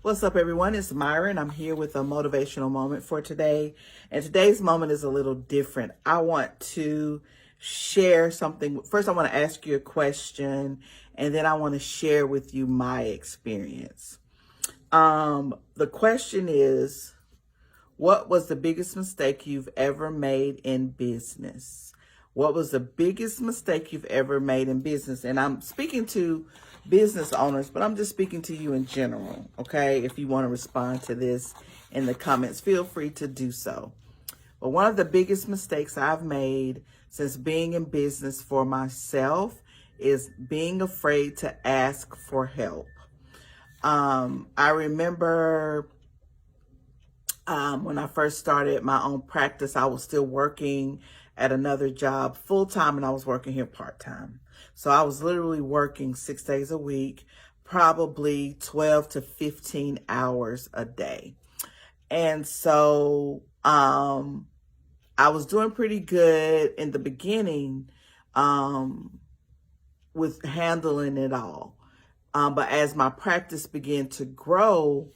What's up, everyone? It's Myra, and I'm here with a motivational moment for today. And today's moment is a little different. I want to share something. First, I want to ask you a question, and then I want to share with you my experience. The question is, what was the biggest mistake you've ever made in business? What was the biggest mistake you've ever made in business? And I'm speaking to business owners, but I'm just speaking to you in general, okay? If you want to respond to this in the comments, feel free to do so. But one of the biggest mistakes I've made since being in business for myself is being afraid to ask for help. I remember when I first started my own practice, I was still working at another job full-time, and I was working here part-time. So I was literally working 6 days a week, probably 12 to 15 hours a day. And so I was doing pretty good in the beginning with handling it all. But as my practice began to grow,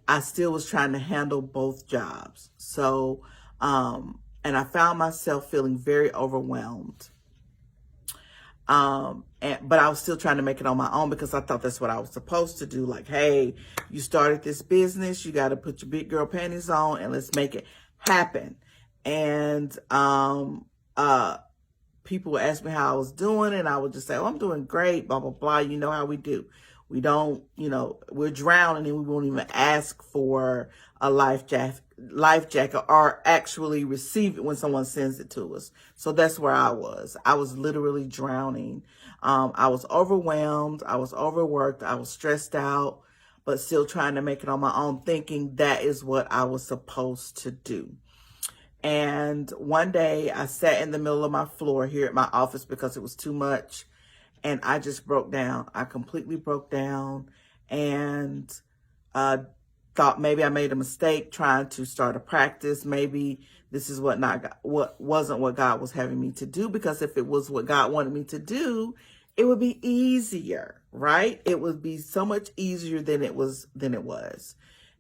I still was trying to handle both jobs. So, and I found myself feeling very overwhelmed. But I was still trying to make it on my own because I thought that's what I was supposed to do. Like, hey, you started this business, you got to put your big girl panties on and let's make it happen. And, people would ask me how I was doing, and I would just say, oh, I'm doing great, blah, blah, blah. You know how we do. We don't, we're drowning and we won't even ask for a life jacket or actually receive it when someone sends it to us. So that's where I was. I was literally drowning. I was overwhelmed. I was overworked. I was stressed out, but still trying to make it on my own, thinking that is what I was supposed to do. And one day I sat in the middle of my floor here at my office because it was too much. And I just broke down. I completely broke down and thought maybe I made a mistake trying to start a practice. Maybe this is what wasn't what God was having me to do, because if it was what God wanted me to do, it would be easier, right? It would be so much easier than it was.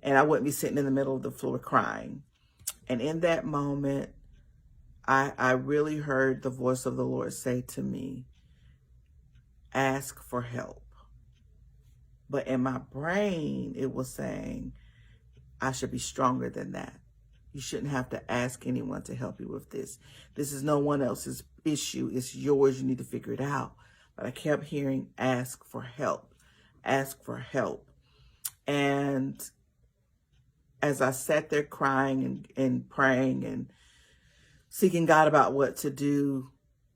And I wouldn't be sitting in the middle of the floor crying. And in that moment, I really heard the voice of the Lord say to me, ask for help. But in my brain, it was saying, I should be stronger than that. You shouldn't have to ask anyone to help you with this. This is no one else's issue. It's yours. You need to figure it out. But I kept hearing, ask for help, ask for help. And as I sat there crying and praying and seeking God about what to do,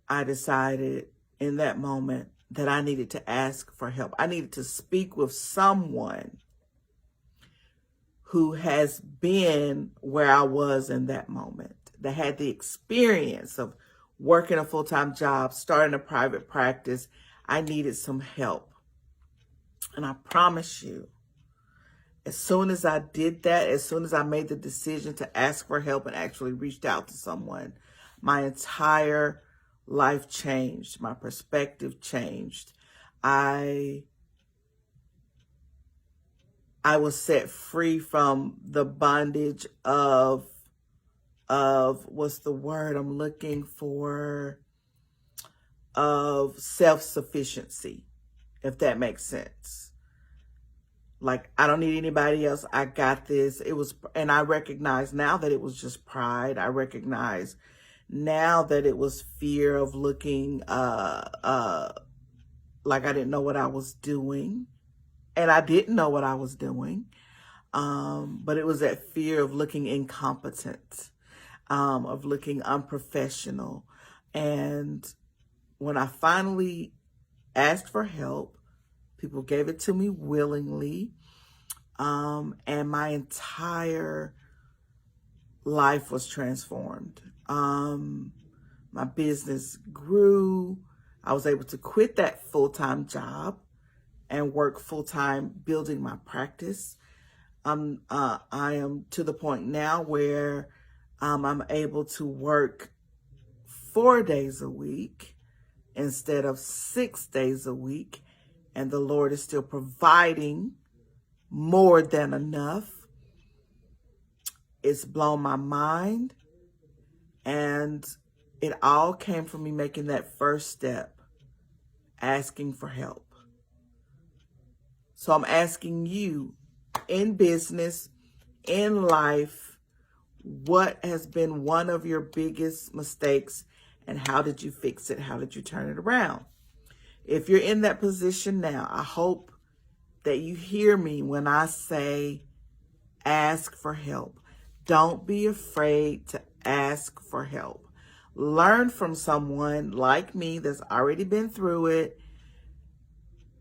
I decided in that moment that I needed to ask for help. I needed to speak with someone who has been where I was in that moment, that had the experience of working a full-time job, starting a private practice. I needed some help. And I promise you, as soon as I did that, as soon as I made the decision to ask for help and actually reached out to someone, my entire life changed. My perspective changed. I was set free from the bondage of what's the word I'm looking for? Of self-sufficiency, if that makes sense. Like, I don't need anybody else. I got this. And I recognize now that it was just pride. I recognize now that it was fear of looking like I didn't know what I was doing. And I didn't know what I was doing. But it was that fear of looking incompetent, of looking unprofessional. And when I finally asked for help, people gave it to me willingly. And my entire life was transformed. My business grew. I was able to quit that full-time job and work full-time building my practice. I am to the point now where I'm able to work 4 days a week instead of 6 days a week. And the Lord is still providing more than enough. It's blown my mind. And it all came from me making that first step, asking for help. So I'm asking you, in business, in life, what has been one of your biggest mistakes and how did you fix it? How did you turn it around? If you're in that position now, I hope that you hear me when I say ask for help. Don't be afraid to ask for help. Learn from someone like me that's already been through it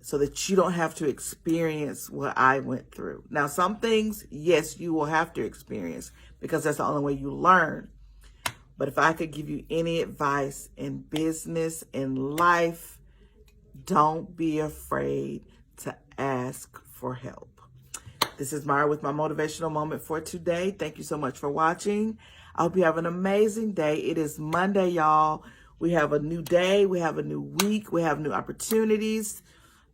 so that you don't have to experience what I went through. Now, some things, yes, you will have to experience because that's the only way you learn. But if I could give you any advice in business, in life, don't be afraid to ask for help. This is Myra with my motivational moment for today. Thank you so much for watching. I hope you have an amazing day. It is Monday, y'all. We have a new day. We have a new week. We have new opportunities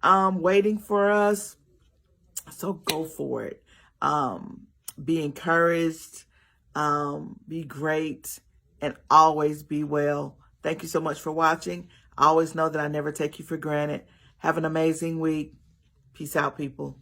waiting for us. So go for it. Be encouraged. Be great. And always be well. Thank you so much for watching. I always know that I never take you for granted. Have an amazing week. Peace out, people.